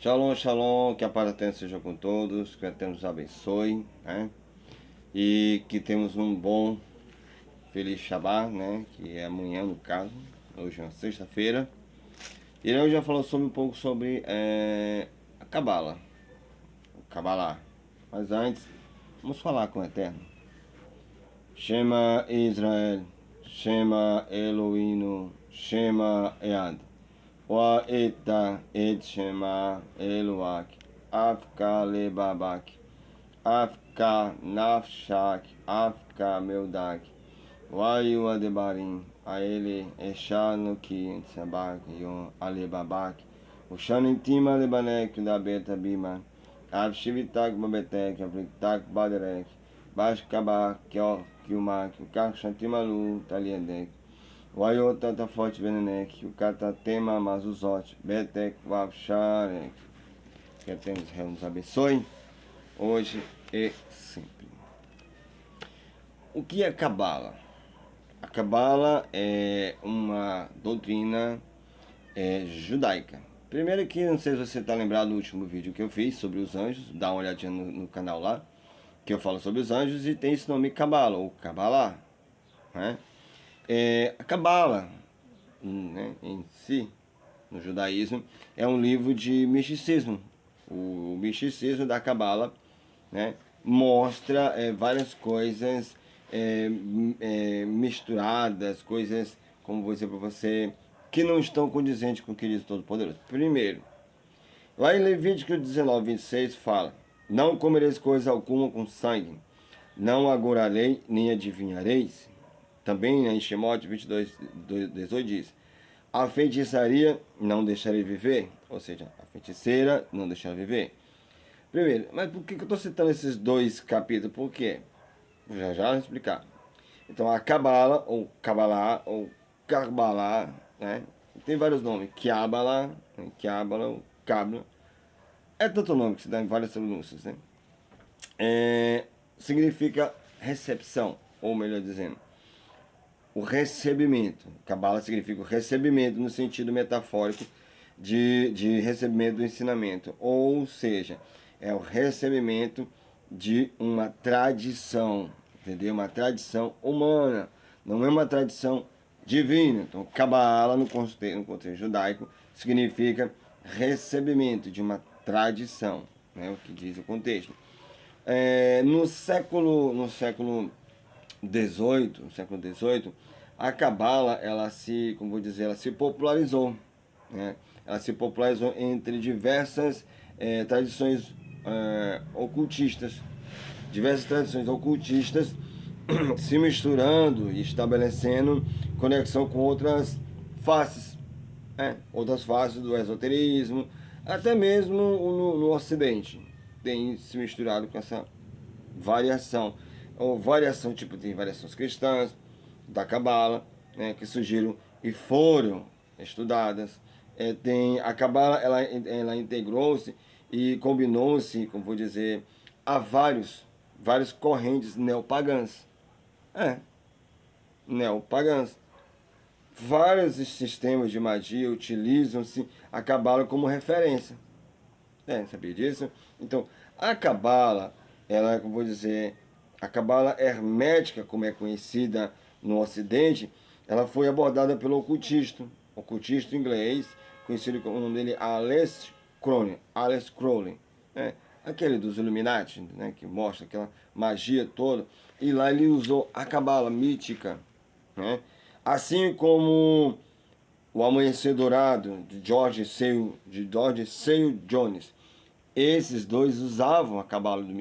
Shalom, shalom, que a paz eterna seja com todos, que Eterno nos abençoe, né? E que temos um bom, feliz Shabbat, né? Que é amanhã, no caso, hoje é uma sexta-feira. E eu já falou sobre um pouco sobre a Cabala, o Kabbalah. Mas antes, vamos falar com o Eterno. Shema Israel, Shema Eloheinu, Shema Ead. Wa eta et shema Eloak, Afka lebabak, Afka nafshak, Afka meudak, Wayu adebarim, Aele eshanu ki sabak yon alebabak, Ushanintima lebanek da beta bima, Avshivitak babetek, Avritak baderek, Bashkabak kyumak, Kakshantimalu taliedek, Waiotata forte venenek, o catatema mazuzote, betek vavsharek. Que Deus nos abençoe, hoje e sempre. O que é Cabala? A Cabala é uma doutrina judaica. Primeiro que, não sei se você está lembrado do último vídeo que eu fiz sobre os anjos, dá uma olhadinha no canal lá, que eu falo sobre os anjos e tem esse nome Cabala, ou Kabbalah, né? A Cabala, né, em si, no judaísmo, é um livro de misticismo. O misticismo da Cabala, né, mostra várias coisas misturadas, coisas, como vou dizer para você, que não estão condizentes com o que diz o Todo-Poderoso. Primeiro, lá em Levítico 19, 26 fala: não comereis coisa alguma com sangue, não agorarei nem adivinhareis. Também em Shemot 22, 18 diz: a feitiçaria não deixarei viver, ou seja, a feiticeira não deixará viver. Primeiro, mas por que eu estou citando esses dois capítulos? Por quê? Já vou explicar. Então, a Cabala, ou Kabbalah, ou Kabbalah, né? Tem vários nomes. Kiabala, ou Kabla. É tanto nome que se dá em várias pronúncias, né? Significa recepção, ou melhor dizendo, o recebimento. Cabala significa o recebimento no sentido metafórico de recebimento do ensinamento. Ou seja, é o recebimento de uma tradição, entendeu? Uma tradição humana, não é uma tradição divina. Então, Cabala, no contexto judaico, significa recebimento de uma tradição, né? O que diz o contexto. No século XVIII, a Cabala, ela se popularizou, né? Ela se popularizou entre diversas tradições ocultistas, se misturando e estabelecendo conexão com outras faces, outras faces do esoterismo, até mesmo no Ocidente, tem se misturado com essa variação, ou variação, tipo, tem variações cristãs da Cabala, né, que surgiram e foram estudadas. Tem a Cabala, ela integrou-se e combinou-se, como vou dizer, a várias correntes neopagãs. Neopagãs. Vários sistemas de magia utilizam-se a Cabala como referência. Sabia disso? Então, a Cabala, ela, como vou dizer, a Cabala hermética, como é conhecida no Ocidente, ela foi abordada pelo ocultista inglês, conhecido com o nome dele Aleister Crowley, né? Aquele dos Illuminati, né, que mostra aquela magia toda, e lá ele usou a Cabala mítica, né? Assim como o Amanhecer Dourado, de George Sale Jones. Esses dois usavam a Cabala do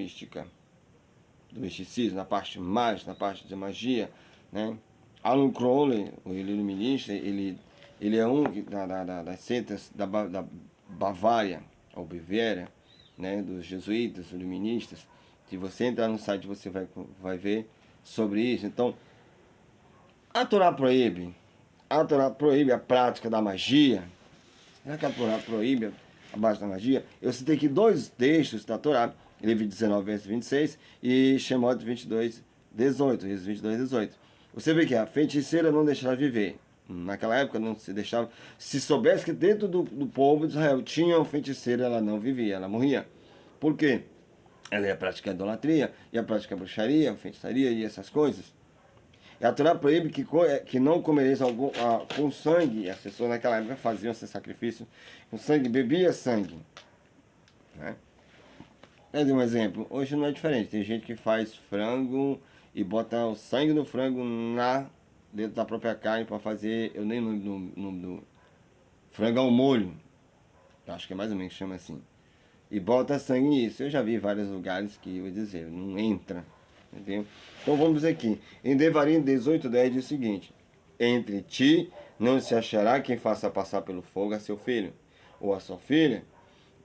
misticismo, na parte mágica, na parte de magia, né? Alan Crowley, o iluminista, ele é um das seitas da Bavária, ou Baviera, né? Dos jesuítas, iluministas. Se você entrar no site, você vai ver sobre isso. Então, a Torá proíbe a prática da magia. Será que a Torá proíbe a prática da magia? Eu citei aqui dois textos da Torá, Levítico 19, verso 26 e Shemot 22, 18. Você vê que a feiticeira não deixará viver. Naquela época não se deixava. Se soubesse que dentro do povo de Israel tinha um feiticeiro, ela não vivia, ela morria. Por quê? Ela ia praticar idolatria, ia praticar bruxaria, feitiçaria e essas coisas. E a Torá proíbe que não comereis com sangue. As pessoas naquela época faziam esse sacrifício com sangue, bebia sangue. Né? Eu dei um exemplo. Hoje não é diferente. Tem gente que faz frango e bota o sangue do frango dentro da própria carne para fazer, eu nem lembro o nome do frango ao molho. Acho que é mais ou menos que chama assim. E bota sangue nisso. Eu já vi vários lugares que, eu vou dizer, não entra. Entendeu? Então vamos dizer aqui. Em Devarim 18:10 diz o seguinte: entre ti não se achará quem faça passar pelo fogo a seu filho ou a sua filha,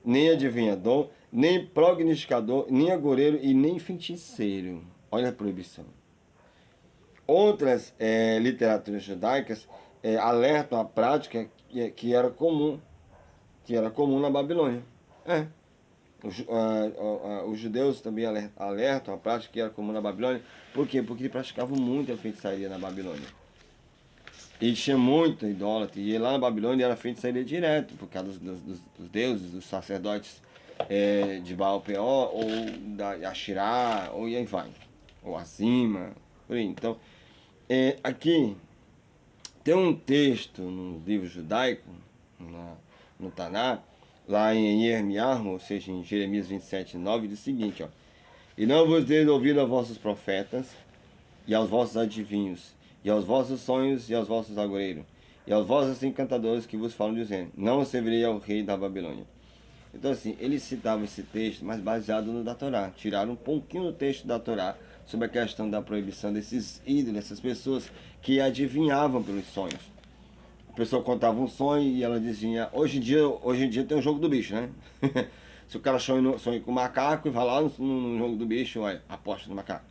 nem adivinhador, nem prognosticador, nem agoureiro e nem feiticeiro. Olha a proibição. Outras literaturas judaicas alertam a prática que era comum na Babilônia. Os judeus também alertam a prática que era comum na Babilônia. Por quê? Porque eles praticavam muita feitiçaria na Babilônia. E tinha muito idólatra. E lá na Babilônia era feitiçaria direto, por causa dos deuses, dos sacerdotes de Baal Peor, ou da Ashirá, ou aí vai. Ou acima, por aí. Então, aqui tem um texto no livro judaico, no Taná, lá em Yermiahu, ou seja, em Jeremias 27:9, diz o seguinte, ó: e não vos deis ouvido aos vossos profetas, e aos vossos adivinhos, e aos vossos sonhos, e aos vossos agoureiros, e aos vossos encantadores que vos falam dizendo, não servirei ao rei da Babilônia. Então assim, eles citavam esse texto, mas baseado no da Torá. Tiraram um pouquinho do texto da Torá sobre a questão da proibição desses ídolos, dessas pessoas que adivinhavam pelos sonhos. A pessoa contava um sonho e ela dizia, hoje em dia tem um jogo do bicho, né? Se o cara sonha com o macaco e vai lá no jogo do bicho, olha, aposta no macaco.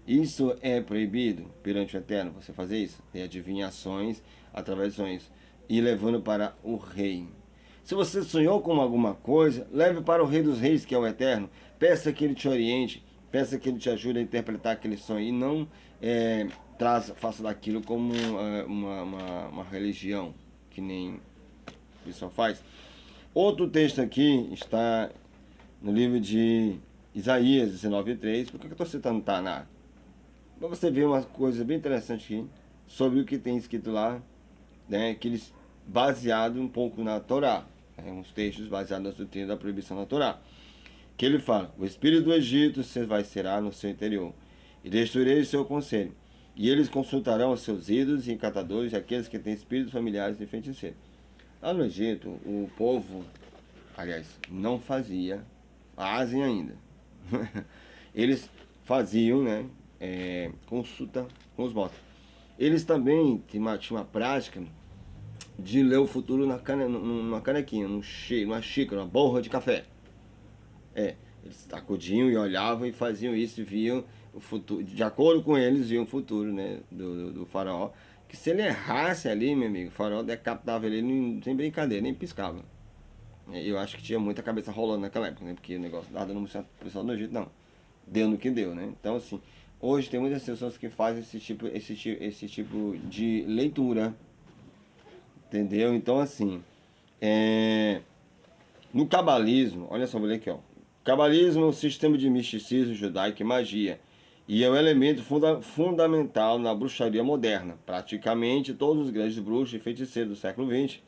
Isso é proibido perante o Eterno, você fazer isso? Ter adivinhações através de sonhos e levando para o rei. Se você sonhou com alguma coisa, leve para o Rei dos Reis, que é o Eterno. Peça que ele te oriente, peça que ele te ajude a interpretar aquele sonho e não faça daquilo como uma religião, que nem o pessoal faz. Outro texto aqui está no livro de Isaías 19:3. Por que eu estou citando Taná? Para você ver uma coisa bem interessante aqui sobre o que tem escrito lá, né, que eles baseado um pouco na Torá, uns textos baseados na doutrina da proibição da Torá, que ele fala: o espírito do Egito será no seu interior, e destruirei o seu conselho, e eles consultarão os seus ídolos e encantadores, aqueles que têm espíritos familiares de feiticeiro. Lá no Egito, o povo, aliás, não fazem ainda. Eles faziam, né, consulta com os mortos. Eles também tinham uma prática de ler o futuro numa canequinha, numa xícara, uma borra de café. Eles acudiam e olhavam e faziam isso e viam o futuro. De acordo com eles, viam o futuro, né, do faraó. Que se ele errasse ali, meu amigo, o faraó decapitava ele sem brincadeira, nem piscava. Eu acho que tinha muita cabeça rolando naquela época, né? Porque o negócio nada no pessoal do Egito, não. Deu no que deu, né? Então, assim, hoje tem muitas pessoas que fazem esse tipo de leitura. Entendeu? Então, assim, no cabalismo, olha só, vou ler aqui, ó. Cabalismo é um sistema de misticismo judaico e magia, e é um elemento fundamental na bruxaria moderna. Praticamente todos os grandes bruxos e feiticeiros do século XX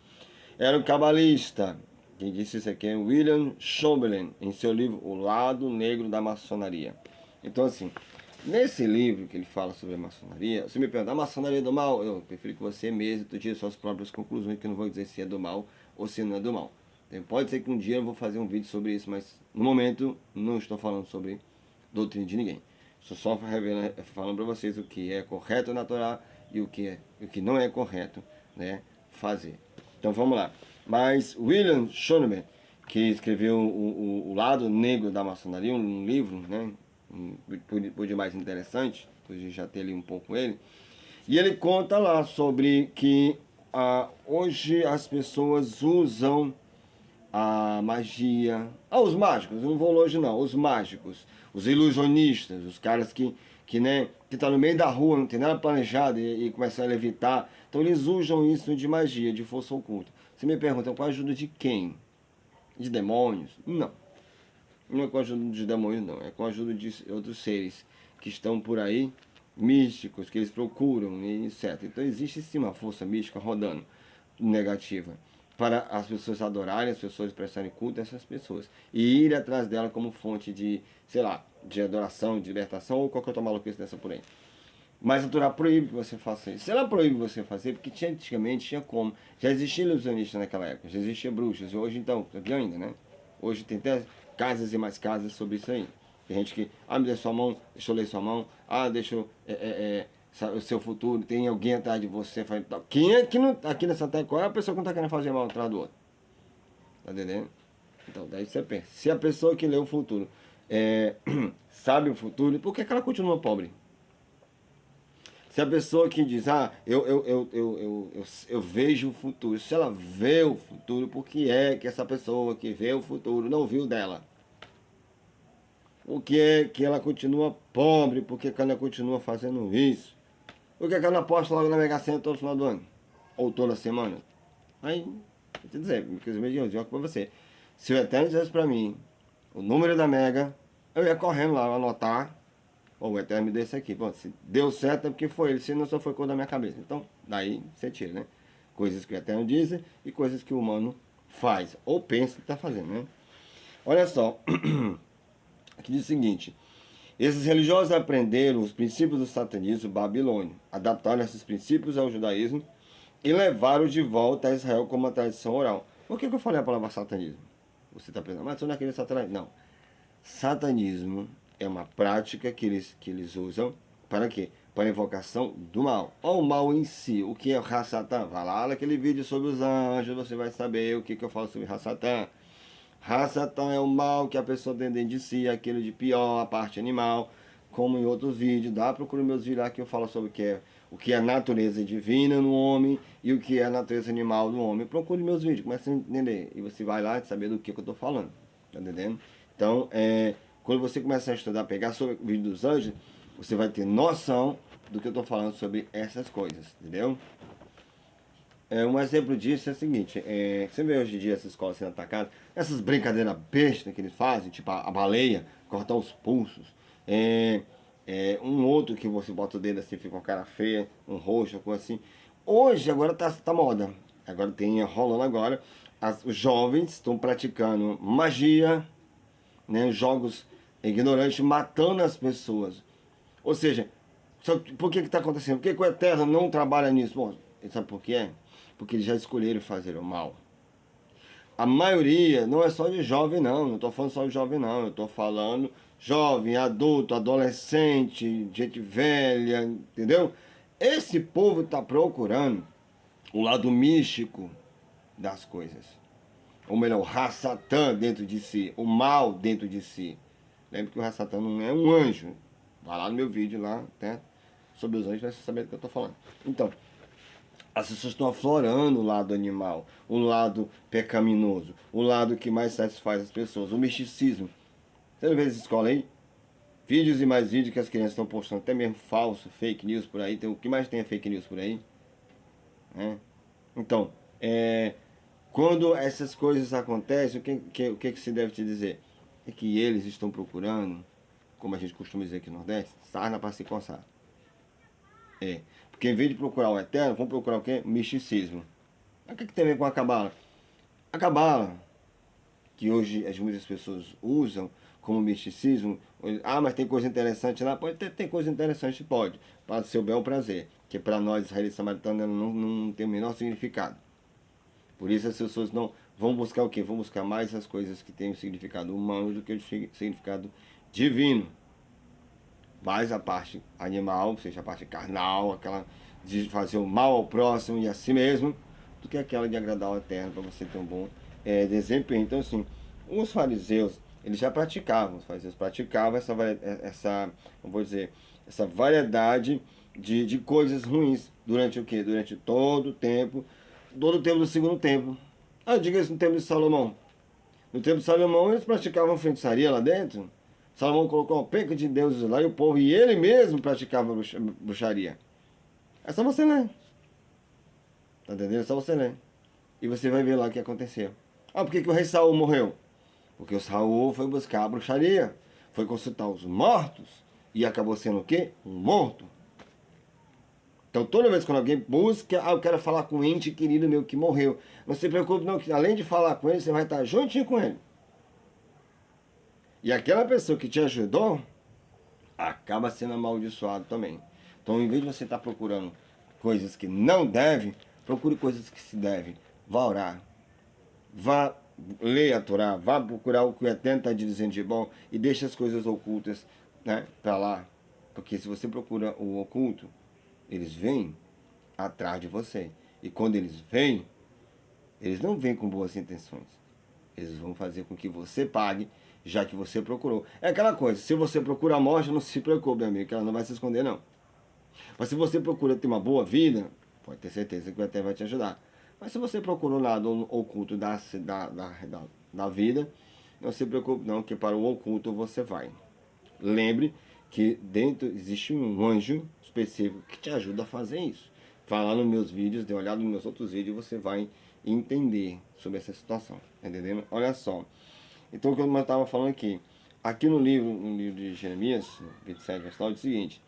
eram cabalistas. Quem disse isso aqui é William Chamberlain, em seu livro O Lado Negro da Maçonaria. Então, assim, nesse livro que ele fala sobre a maçonaria, você me pergunta, a maçonaria é do mal? Eu prefiro que você mesmo tire suas próprias conclusões, que eu não vou dizer se é do mal ou se não é do mal. Então, pode ser que um dia eu vou fazer um vídeo sobre isso, mas no momento não estou falando sobre doutrina de ninguém. Estou só falando para vocês o que é correto na Torá e o que não é correto, né, fazer. Então vamos lá. Mas William Schoenberg, que escreveu o Lado Negro da Maçonaria, um livro, né, por demais interessante, depois de já ter lido um pouco ele, e ele conta lá sobre que hoje as pessoas usam a magia, os mágicos, não vou longe não, os mágicos, os ilusionistas, os caras que né, que está no meio da rua, não tem nada planejado e começa a levitar. Então eles usam isso de magia, de força oculta. Você me pergunta, com a ajuda de quem? De demônios? Não. Não é com a ajuda de demônios, não. É com a ajuda de outros seres que estão por aí, místicos, que eles procuram, etc. Então existe sim uma força mística rodando, negativa, para as pessoas adorarem, as pessoas prestarem culto a essas pessoas. E ir atrás dela como fonte de, sei lá, de adoração, de libertação, ou qualquer outra maluquice dessa por aí. Mas a Torá proíbe que você faça isso. Se ela proíbe você fazer, porque antigamente tinha como. Já existia ilusionista naquela época, já existia bruxas. Hoje então, sabia ainda, né? Hoje tem até casas e mais casas sobre isso aí. Tem gente que, me dê sua mão, deixa eu ler sua mão, deixa eu, o seu futuro, tem alguém atrás de você. Quem é que não, aqui nessa terra, qual é a pessoa que não está querendo fazer mal atrás do outro? Tá entendendo? Então, daí você pensa, se a pessoa que lê o futuro sabe o futuro, por que ela continua pobre? Se a pessoa que diz, eu vejo o futuro, se ela vê o futuro, por que é que essa pessoa que vê o futuro não viu dela? Por que é que ela continua pobre? Por que ela continua fazendo isso? Por que ela não aposta logo na Mega Sena todo final do ano? Ou toda semana? Aí, vou te dizer, eu jogo pra você. Se o Eterno dissesse pra mim o número da Mega, eu ia correndo lá anotar. O Eterno me deu esse aqui. Bom, se deu certo é porque foi ele, se não só foi coisa da minha cabeça. Então, daí você tira, né? Coisas que o Eterno diz e coisas que o humano faz. Ou pensa que está fazendo, né? Olha só. Aqui diz o seguinte. Esses religiosos aprenderam os princípios do satanismo babilônio, adaptaram esses princípios ao judaísmo e levaram de volta a Israel como uma tradição oral. Por que eu falei a palavra satanismo? Você está pensando, mas você não é aquele satanismo? Não. Satanismo é uma prática que eles usam para quê? Para a invocação do mal. Ou o mal em si. O que é Hassatan? Vai lá naquele vídeo sobre os anjos, você vai saber o que eu falo sobre Hassatan. Hassatan é o mal que a pessoa tem dentro de si, aquele de pior, a parte animal, como em outros vídeos. Procura meus vídeos lá que eu falo sobre o que é a natureza divina no homem e o que é a natureza animal do homem. Procure meus vídeos, comece a entender. E você vai lá e saber do que eu estou falando. Tá entendendo? Então, quando você começa a estudar, pegar sobre o vídeo dos anjos, você vai ter noção do que eu estou falando sobre essas coisas, entendeu? Um exemplo disso é o seguinte, você vê hoje em dia essas escolas sendo atacadas, essas brincadeiras bestas que eles fazem, tipo a baleia, cortar os pulsos, um outro que você bota o dedo assim, fica uma cara feia, um roxo, coisa assim. Hoje, agora tá moda, agora rolando agora, os jovens estão praticando magia, né, jogos ignorantes, matando as pessoas. Ou seja, por que está acontecendo? Por que o Eterno não trabalha nisso? Bom, sabe por quê? Porque eles já escolheram fazer o mal. A maioria não é só de jovem, não estou falando só de jovem, não. Eu estou falando jovem, adulto, adolescente, gente velha, entendeu? Esse povo está procurando o lado místico das coisas. Ou melhor, o Hassatan dentro de si, o mal dentro de si. Lembre que o Hassatan não é um anjo. Vai lá no meu vídeo lá, né? Sobre os anjos, vai saber do que eu estou falando. Então, as pessoas estão aflorando o lado animal, o lado pecaminoso, o lado que mais satisfaz as pessoas, o misticismo. Você não vê essa escola aí? Vídeos e mais vídeos que as crianças estão postando, até mesmo falso, fake news por aí. O que mais tem é fake news por aí? Então, quando essas coisas acontecem, o que se deve te dizer? É que eles estão procurando, como a gente costuma dizer aqui no Nordeste, sarna para se coçar. Porque em vez de procurar o Eterno, vão procurar o quê? Misticismo. O que tem a ver com a Cabala? A Cabala, que hoje muitas pessoas usam como misticismo, mas tem coisa interessante lá? Pode ter coisa interessante, pode, para o seu bel prazer, que para nós israelitas samaritanos não tem o menor significado. Por isso as pessoas não vão buscar o quê? Vão buscar mais as coisas que têm o significado humano do que o significado divino. Mais a parte animal, ou seja, a parte carnal, aquela de fazer o mal ao próximo e a si mesmo, do que aquela de agradar ao Eterno para você ter um bom desempenho. Então, assim, os fariseus, eles já praticavam, os fariseus praticavam essa variedade de coisas ruins durante o quê? Durante todo o tempo do segundo templo. Diga isso no tempo de Salomão. No tempo de Salomão eles praticavam feitiçaria lá dentro. Salomão colocou uma penca de deuses lá e o povo, e ele mesmo praticava bruxaria. É só você ler. Tá entendendo? É só você ler. E você vai ver lá o que aconteceu. Ah, por que o rei Saul morreu? Porque o Saul foi buscar a bruxaria. Foi consultar os mortos. E acabou sendo o quê? Um morto. Então toda vez que alguém busca, eu quero falar com um ente querido meu que morreu. Não se preocupe não, que além de falar com ele, você vai estar juntinho com ele. E aquela pessoa que te ajudou, acaba sendo amaldiçoado também. Então, em vez de você estar procurando coisas que não deve, procure coisas que se deve. Vá orar. Vá ler a Torá. Vá procurar o que o Eterno está dizendo de bom e deixe as coisas ocultas, né, para lá. Porque se você procura o oculto, eles vêm atrás de você. E quando eles vêm, eles não vêm com boas intenções. Eles vão fazer com que você pague, já que você procurou. É aquela coisa, se você procura a morte, não se preocupe, meu amigo, que ela não vai se esconder, não. Mas se você procura ter uma boa vida, pode ter certeza que o Eterno vai te ajudar. Mas se você procura o lado oculto da vida, não se preocupe não, que para o oculto você vai. Lembre que dentro existe um anjo específico que te ajuda a fazer isso. Vai lá nos meus vídeos, dê uma olhada nos meus outros vídeos, você vai entender sobre essa situação. Tá entendendo? Olha só. Então, como eu estava falando aqui no livro de Jeremias, 27, versículo, diz o seguinte: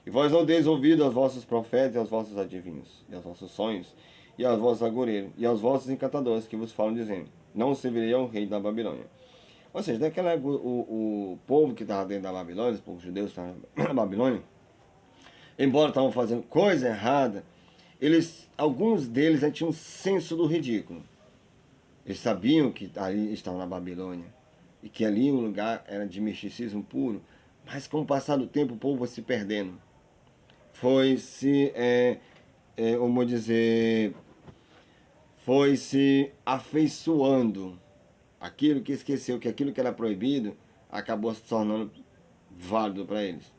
e vós não deis ouvido aos vossos profetas e aos vossos adivinhos, e aos vossos sonhos, e aos vossos agoureiros, e aos vossos encantadores que vos falam dizendo: não servirei ao rei da Babilônia. Ou seja, naquela época o povo que estava dentro da Babilônia, os povos judeus que estavam na Babilônia, embora estavam fazendo coisa errada, alguns deles tinham um senso do ridículo. Eles sabiam que ali estavam na Babilônia e que ali o lugar era de misticismo puro, mas com o passar do tempo o povo foi se perdendo. Foi se, vamos dizer, foi se afeiçoando. Aquilo que esqueceu, que aquilo que era proibido, acabou se tornando válido para eles.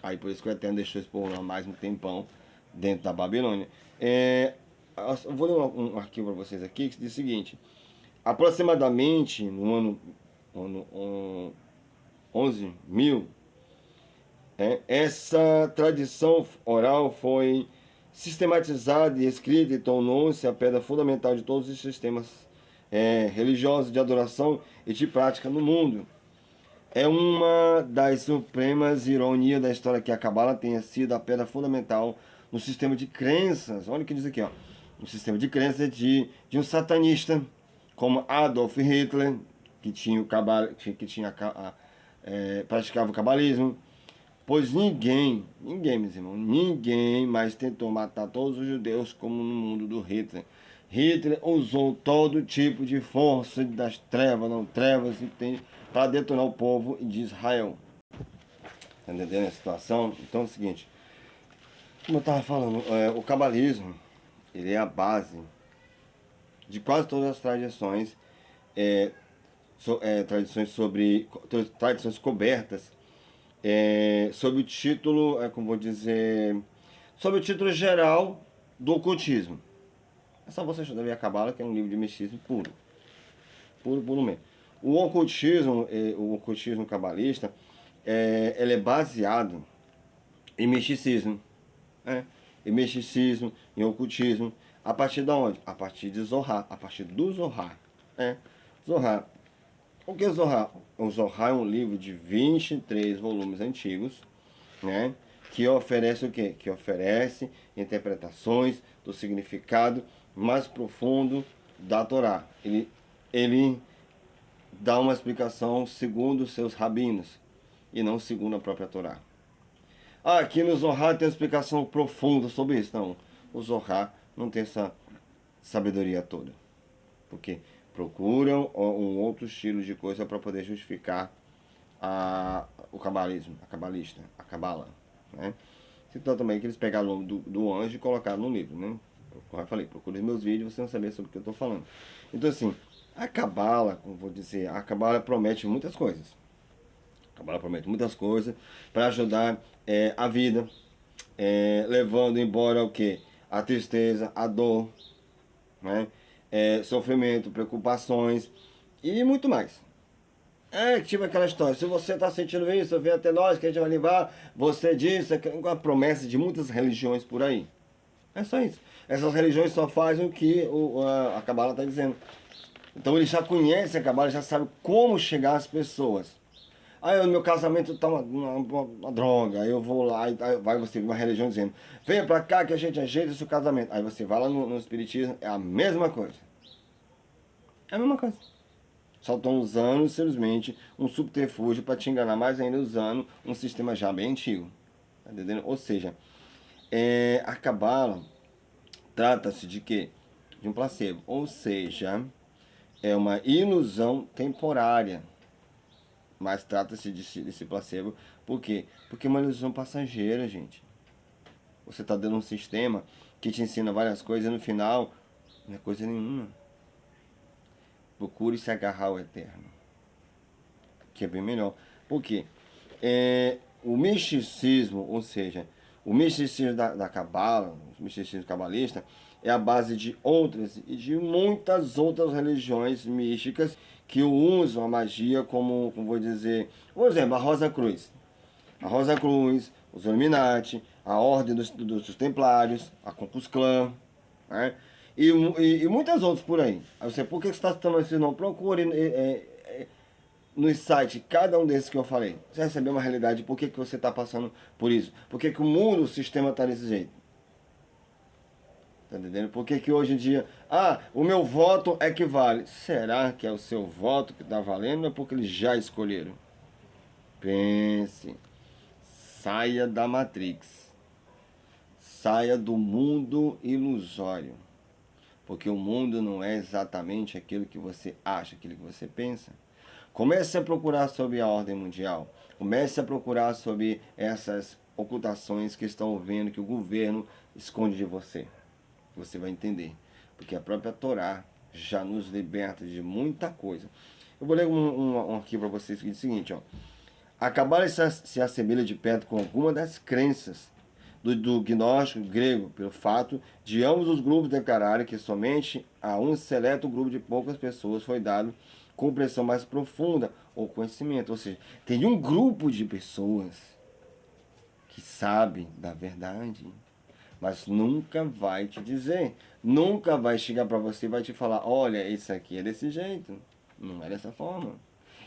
Aí por isso que o Eterno deixou esse povo lá mais um tempão dentro da Babilônia. Eu vou ler um arquivo para vocês aqui que diz o seguinte: aproximadamente no ano 11.000, essa tradição oral foi sistematizada e escrita e tornou-se a pedra fundamental de todos os sistemas religiosos de adoração e de prática no mundo. É uma das supremas ironias da história que a Cabala tenha sido a pedra fundamental no sistema de crenças. Olha o que diz aqui, ó. No sistema de crenças de um satanista como Adolf Hitler, que tinha o praticava o cabalismo. Pois ninguém, meus irmãos, ninguém mais tentou matar todos os judeus como no mundo do Hitler. Hitler usou todo tipo de força das trevas, não trevas, para detonar o povo de Israel. Tá entendendo a situação? Então é o seguinte, como eu estava falando, o cabalismo, ele é a base de quase todas as tradições, tradições cobertas, sob o título, como vou dizer, sob o título geral do ocultismo. É só você estudar a Cabala, que é um livro de misticismo puro. Puro mesmo. O ocultismo cabalista, ele é baseado em misticismo. Em misticismo, em ocultismo. A partir de onde? A partir de Zohar. A partir do Zohar. Zohar. O que é Zohar? O Zohar é um livro de 23 volumes antigos, né? Que oferece o quê? Que oferece interpretações do significado mais profundo da Torá. Ele dá uma explicação segundo os seus rabinos e não segundo a própria Torá. Aqui no Zohar tem uma explicação profunda sobre isso. Não, o Zohar não tem essa sabedoria toda. Porque procuram um outro estilo de coisa para poder justificar o cabalismo, a cabala, né? Então também que eles pegaram do anjo e colocaram no livro, né? Como eu falei, procure os meus vídeos, você não saber sobre o que eu estou falando. Então assim, a cabala, como vou dizer, a cabala promete muitas coisas. A cabala promete muitas coisas para ajudar a vida, levando embora o que? A tristeza, a dor, né? Sofrimento, preocupações e muito mais. É tipo aquela história, se você está sentindo isso, vem até nós que a gente vai levar, você disse, uma promessa de muitas religiões por aí. É só isso. Essas religiões só fazem o que a Cabala está dizendo. Então ele já conhece a Cabala, já sabe como chegar às pessoas. Aí o meu casamento tá uma droga, aí eu vou lá, aí vai você uma religião dizendo, venha pra cá que a gente ajeita o seu casamento. Aí você vai lá no Espiritismo, é a mesma coisa. É a mesma coisa. Só estão usando simplesmente um subterfúgio para te enganar mais ainda, usando um sistema já bem antigo. Tá entendendo? Ou seja, a Cabala trata-se de quê? De um placebo. Ou seja, é uma ilusão temporária. Mas trata-se desse placebo. Por quê? Porque é uma ilusão passageira, gente. Você está dando um sistema que te ensina várias coisas e no final não é coisa nenhuma. Procure se agarrar ao eterno, que é bem melhor. Por quê? O misticismo, ou seja, o misticismo da Cabala, o misticismo cabalista, é a base de outras e de muitas outras religiões místicas que usam a magia como vou dizer, por exemplo, a Rosa Cruz. A Rosa Cruz, os Illuminati, a Ordem dos Templários, a Ku Klux Klan, né? E muitas outras por aí. Aí você, por que você está citando esses nomes? Procure no site, cada um desses que eu falei. Você recebeu uma realidade, por que você está passando por isso? Por que o mundo, o sistema está desse jeito? Tá entendendo? Por que hoje em dia, o meu voto é que vale. Será que é o seu voto que está valendo ou é porque eles já escolheram? Pense. Saia da Matrix. Saia do mundo ilusório. Porque o mundo não é exatamente aquilo que você acha, aquilo que você pensa. Comece a procurar sobre a ordem mundial. Comece a procurar sobre essas ocultações que estão vendo que o governo esconde de você. Você vai entender. Porque a própria Torá já nos liberta de muita coisa. Eu vou ler um aqui para vocês que diz o seguinte, ó. A Cabala se assemelha de perto com alguma das crenças do gnóstico grego, pelo fato de ambos os grupos declararem que somente a um seleto grupo de poucas pessoas foi dado compreensão mais profunda ou conhecimento. Ou seja, tem um grupo de pessoas que sabem da verdade, mas nunca vai te dizer, nunca vai chegar para você e vai te falar, olha, isso aqui é desse jeito, não é dessa forma.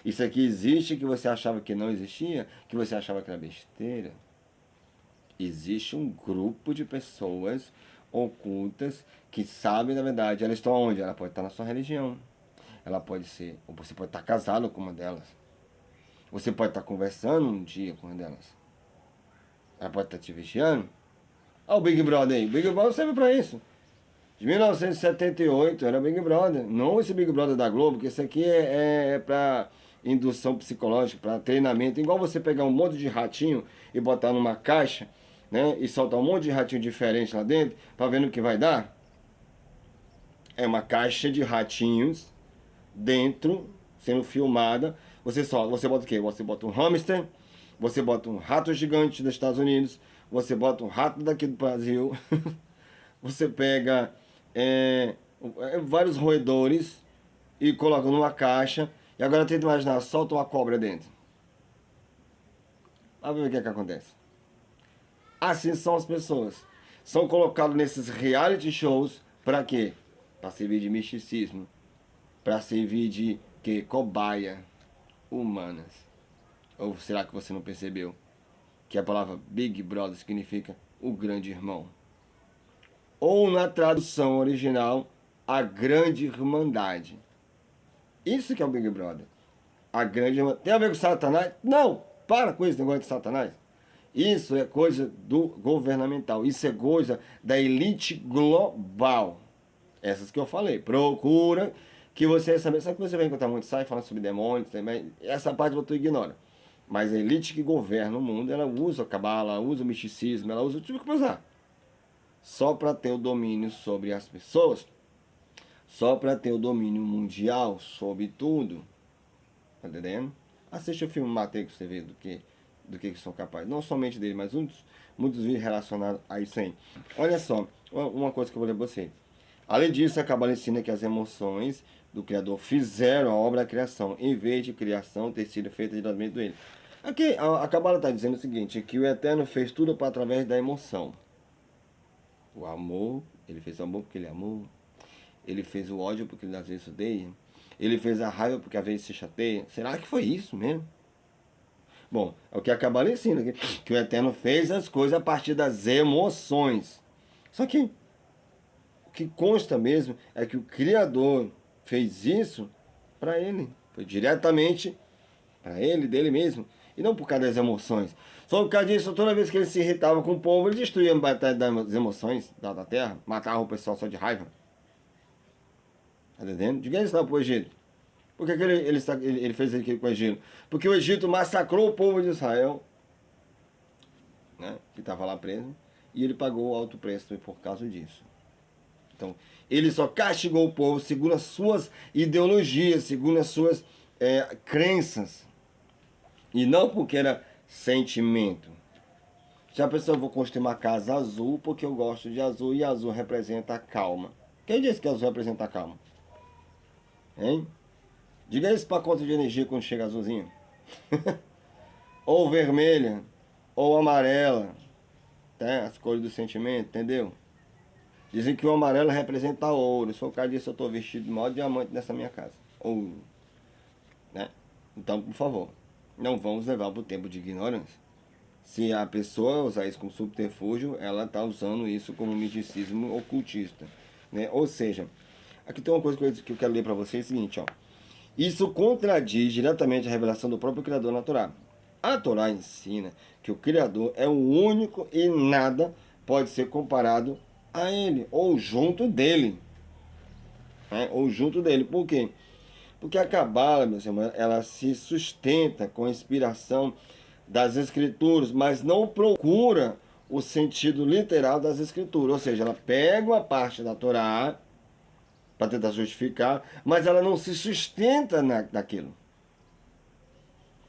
Isso aqui existe que você achava que não existia, que você achava que era besteira. Existe um grupo de pessoas ocultas que sabem da verdade. Elas estão onde? Ela pode estar na sua religião. Ela pode ser, ou você pode estar casado com uma delas. Você pode estar conversando um dia com uma delas. Ela pode estar te vigiando. Olha o Big Brother aí. O Big Brother serve para isso. De 1978 era Big Brother. Não esse Big Brother da Globo, que esse aqui é para indução psicológica, para treinamento. Igual você pegar um monte de ratinho e botar numa caixa, né? E soltar um monte de ratinho diferente lá dentro, para ver no que vai dar. É uma caixa de ratinhos dentro, sendo filmada. Você bota o quê? Você bota um hamster, você bota um rato gigante dos Estados Unidos, você bota um rato daqui do Brasil, você pega vários roedores e coloca numa caixa. E agora tenta imaginar, solta uma cobra dentro. Vai ver o que é que acontece. Assim são as pessoas. São colocados nesses reality shows para quê? Para servir de misticismo. Para servir de que? Cobaia humanas. Ou será que você não percebeu? Que a palavra Big Brother significa o grande irmão. Ou na tradução original, a grande irmandade. Isso que é o Big Brother. A grande irmandade. Tem a ver com Satanás? Não! Para com esse negócio de Satanás. Isso é coisa do governamental. Isso é coisa da elite global. Essas que eu falei. Procura que você vai saber. Sabe que você vai encontrar muito site falando sobre demônios também? Essa parte você ignora. Mas a elite que governa o mundo, ela usa a cabala, ela usa o misticismo, ela usa tudo que usar. Só para ter o domínio sobre as pessoas. Só para ter o domínio mundial sobre tudo. Tá entendendo? Assiste o filme Matrix pra você ver do que são capazes. Não somente dele, mas muitos vídeos relacionados a isso aí. Olha só, uma coisa que eu vou ler pra você. Além disso, a Cabala ensina que as emoções do Criador fizeram a obra da criação, em vez de criação ter sido feita diretamente dele. Aqui a Cabala está dizendo o seguinte, que o Eterno fez tudo para através da emoção. O amor, ele fez o amor porque ele amou. Ele fez o ódio porque ele às vezes odeia. Ele fez a raiva porque às vezes se chateia. Será que foi isso mesmo? Bom, é o que a Cabala ensina, que o Eterno fez as coisas a partir das emoções. Só que o que consta mesmo é que o Criador fez isso para ele. Foi diretamente para ele, dele mesmo. E não por causa das emoções. Só por causa disso, toda vez que ele se irritava com o povo, ele destruía a batalha das emoções da terra. Matava o pessoal só de raiva. Tá entendendo? Diga isso lá pro Egito. Por que ele fez aquilo com o Egito? Porque o Egito massacrou o povo de Israel, né, que estava lá preso, e ele pagou alto preço por causa disso. Então, ele só castigou o povo segundo as suas ideologias, segundo as suas crenças, e não porque era sentimento. Já pensou, eu vou construir uma casa azul porque eu gosto de azul e azul representa a calma. Quem disse que azul representa a calma? Hein? Diga esse pacote de energia quando chega azulzinho. Ou vermelha, ou amarela. Tá? As cores do sentimento, entendeu? Dizem que o amarelo representa ouro. Se for o caso disso, eu estou vestido de maior diamante nessa minha casa. Ouro. Né? Então, por favor, não vamos levar para o tempo de ignorância. Se a pessoa usar isso como subterfúgio, ela está usando isso como misticismo ocultista. Né? Ou seja, aqui tem uma coisa que eu quero ler para vocês, é o seguinte, ó. Isso contradiz diretamente a revelação do próprio Criador na Torá. A Torá ensina que o Criador é o único e nada pode ser comparado a ele, ou junto dele. Né? Ou junto dele. Por quê? Porque a Cabala, meus irmãos, ela se sustenta com a inspiração das Escrituras, mas não procura o sentido literal das Escrituras. Ou seja, ela pega uma parte da Torá para tentar justificar, mas ela não se sustenta naquilo.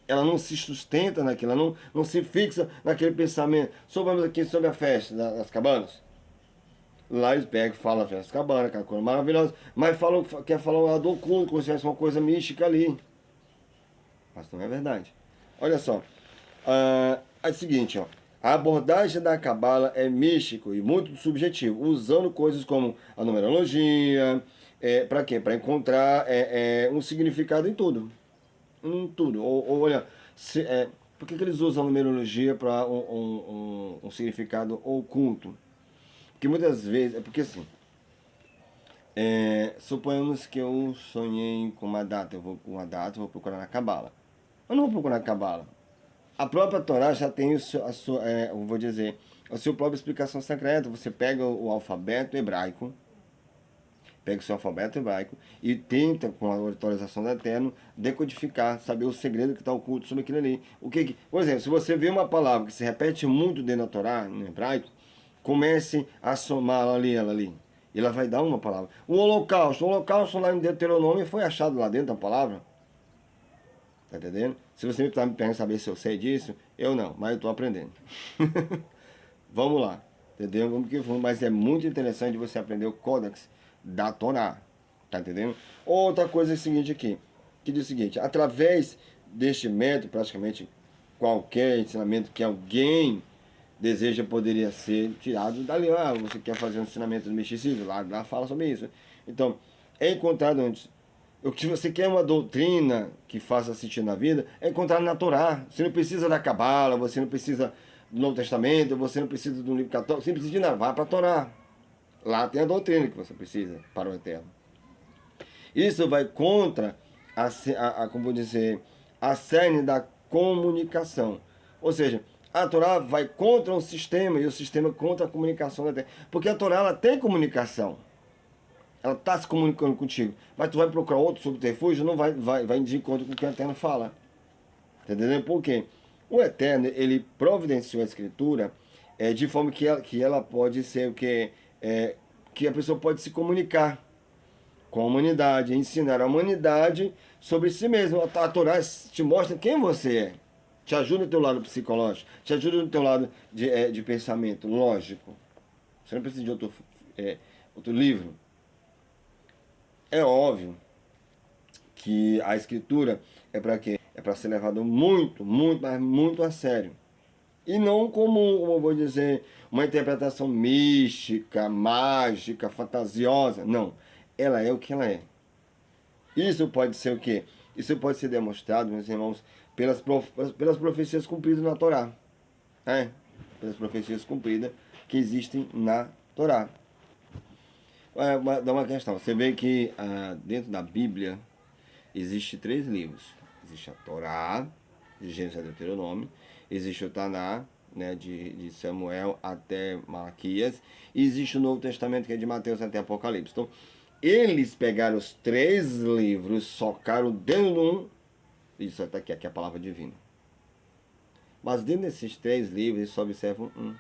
Ela não se sustenta naquilo, ela não se fixa naquele pensamento. Vamos aqui sobre a festa das cabanas. Lá eles pegam e falam a festa das cabanas, aquela coisa maravilhosa, mas quer falar do oculto, como se fosse uma coisa mística ali. Mas não é verdade. Olha só, é o seguinte, ó. A abordagem da Cabala é místico e muito subjetivo, usando coisas como a numerologia, para quê? Para encontrar um significado em tudo. Em tudo. Ou olha, por que eles usam a numerologia para um significado oculto? Porque muitas vezes, porque assim, suponhamos que eu sonhei com uma data, eu vou procurar na Cabala. Eu não vou procurar na Cabala. A própria Torá já tem eu vou dizer, a sua própria explicação secreta. Você pega o alfabeto hebraico, e tenta, com a autorização do Eterno, decodificar, saber o segredo que está oculto sobre aquilo ali. Por exemplo, se você vê uma palavra que se repete muito dentro da Torá, no hebraico, comece a somar ela ali. E ela vai dar uma palavra. O holocausto lá em Deuteronômio foi achado lá dentro da palavra. Tá entendendo? Se você me perguntar saber se eu sei disso, eu não, mas eu estou aprendendo. Vamos lá, entendeu? Mas é muito interessante você aprender o Códex da Torá, tá entendendo? Outra coisa é o seguinte aqui, que diz o seguinte: através deste método, praticamente qualquer ensinamento que alguém deseja poderia ser tirado dali. Você quer fazer um ensinamento do misticismo? Lá fala sobre isso. Então, é encontrado antes. Se você quer uma doutrina que faça sentido na vida, é encontrado na Torá. Você não precisa da Cabala, você não precisa do Novo Testamento, você não precisa do livro católico, você não precisa de nada, vá para a Torá. Lá tem a doutrina que você precisa para o Eterno. Isso vai contra como vou dizer, a cerne da comunicação. Ou seja, a Torá vai contra o sistema e o sistema contra a comunicação da Terra. Porque a Torá ela tem comunicação. Ela está se comunicando contigo. Mas tu vai procurar outro subterfúgio, não vai de encontro com o que o Eterno fala. Entendeu? Por quê? O Eterno, ele providenciou a Escritura de forma que ela pode ser o que a pessoa pode se comunicar com a humanidade, ensinar a humanidade sobre si mesmo. A Torá te mostra quem você é. Te ajuda no teu lado psicológico, te ajuda no teu lado de pensamento lógico. Você não precisa de outro livro. É óbvio que a escritura é para quê? É para ser levado muito, muito, mas muito a sério. E não como eu vou dizer, uma interpretação mística, mágica, fantasiosa. Não. Ela é o que ela é. Isso pode ser o quê? Isso pode ser demonstrado, meus irmãos, pelas profecias cumpridas na Torá. É, pelas profecias cumpridas que existem na Torá. Dá uma questão. Você vê que dentro da Bíblia existe 3 livros. Existe a Torá, de Gênesis a Deuteronômio. Existe o Taná, né, de Samuel até Malaquias. E existe o Novo Testamento, que é de Mateus até Apocalipse. Então, eles pegaram os 3 livros, socaram dentro de um. Isso até aqui é a palavra divina. Mas dentro desses 3 livros, eles só observam um,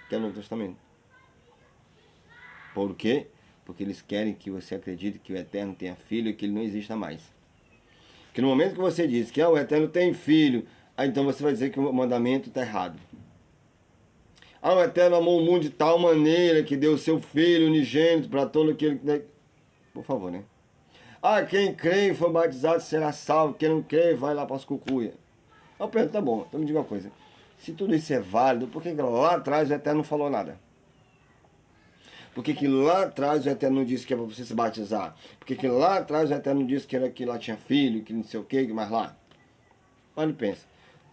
que é o Novo Testamento. Por quê? Porque eles querem que você acredite que o Eterno tenha filho e que ele não exista mais. Porque no momento que você diz que o Eterno tem filho, aí então você vai dizer que o mandamento está errado. O Eterno amou o mundo de tal maneira que deu o seu filho unigênito para todo aquele... Por favor, né? Quem crê e for batizado será salvo. Quem não crê vai lá para as cucuias. Eu pergunto, tá bom, então me diga uma coisa. Se tudo isso é válido, por que lá atrás o Eterno não falou nada? Por que lá atrás o Eterno não disse que é para você se batizar? Por que lá atrás o Eterno não disse que era que lá tinha filho, que não sei o que, mas lá? Olha e pensa.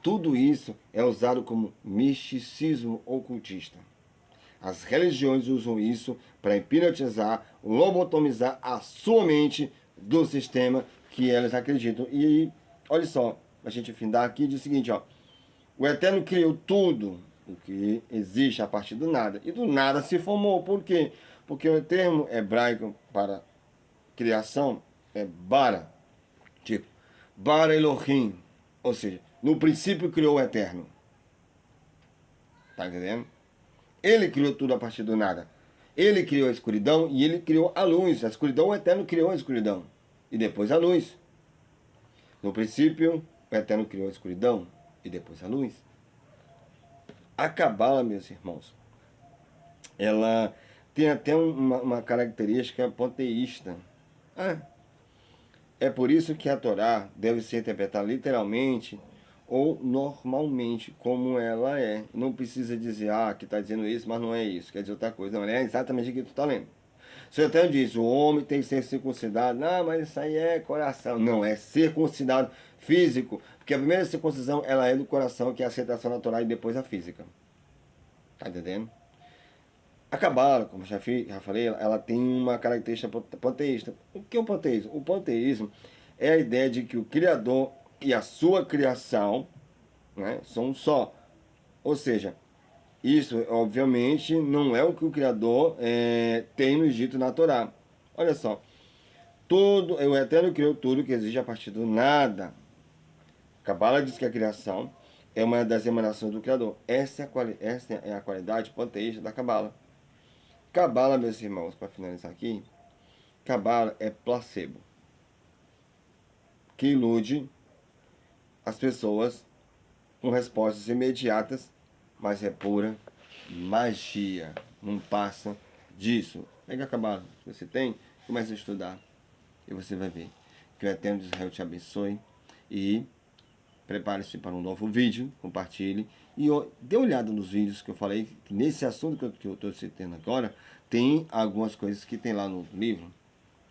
Tudo isso é usado como misticismo ocultista. As religiões usam isso para hipnotizar, lobotomizar a sua mente do sistema que elas acreditam. E olha só, a gente findar aqui diz o seguinte, ó. O Eterno criou tudo o que existe a partir do nada. E do nada se formou. Por quê? Porque o termo hebraico para criação é bara. Tipo, bara Elohim. Ou seja, no princípio criou o Eterno. Tá entendendo? Ele criou tudo a partir do nada. Ele criou a escuridão e ele criou a luz. A escuridão, o Eterno criou a escuridão. E depois a luz. No princípio, o Eterno criou a escuridão e depois a luz. A Cabala, meus irmãos, ela tem até uma característica panteísta. É por isso que a Torá deve ser interpretada literalmente ou normalmente, como ela é. Não precisa dizer, que está dizendo isso, mas não é isso, quer dizer outra coisa. Não, é exatamente o que tu está lendo. Se eu até diz, o homem tem que ser circuncidado. Não, mas isso aí é coração. Não, é circuncidado físico. Porque a primeira circuncisão, ela é do coração, que é a aceitação natural, e depois a física. Tá entendendo? A Cabala, como já falei, ela tem uma característica panteísta. O que é o panteísmo? O panteísmo é a ideia de que o Criador e a sua criação, né, são um só. Ou seja, isso, obviamente, não é o que o Criador tem no Egito, na Torá. Olha só. O Eterno criou tudo que existe a partir do nada. A Cabala diz que a criação é uma das emanações do Criador. Essa é a qualidade panteísta da Cabala. Cabala, meus irmãos, para finalizar aqui, Cabala é placebo, que ilude as pessoas com respostas imediatas, mas é pura magia, não passa disso. Pega a Cabala que você tem, comece a estudar e você vai ver que o Eterno de Israel te abençoe e prepare-se para um novo vídeo, compartilhe e dê uma olhada nos vídeos que eu falei, que nesse assunto que eu estou citando agora, tem algumas coisas que tem lá no livro,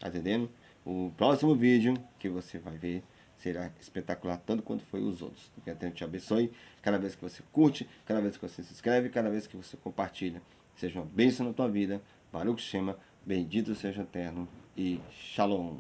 tá entendendo? O próximo vídeo que você vai ver será espetacular, tanto quanto foi os outros. Que o Eterno te abençoe, cada vez que você curte, cada vez que você se inscreve, cada vez que você compartilha. Seja uma bênção na tua vida, Baruch Shema, bendito seja o Eterno e Shalom.